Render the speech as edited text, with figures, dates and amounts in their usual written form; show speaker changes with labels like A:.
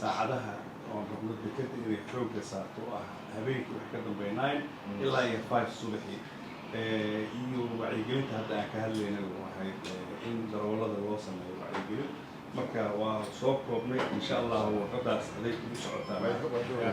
A: saacadaha oo rabno dekada inay xoogga saarto oo ah habeenkii wax ka dambeynaayn ilaa iyo 5 subaxii iyo wacyigelinta hadda aan ka hadlayna waxay in darawallada loo sameeyo wacyigelin marka waa soo koobnay insha Allah warqadaas aday ku socotaa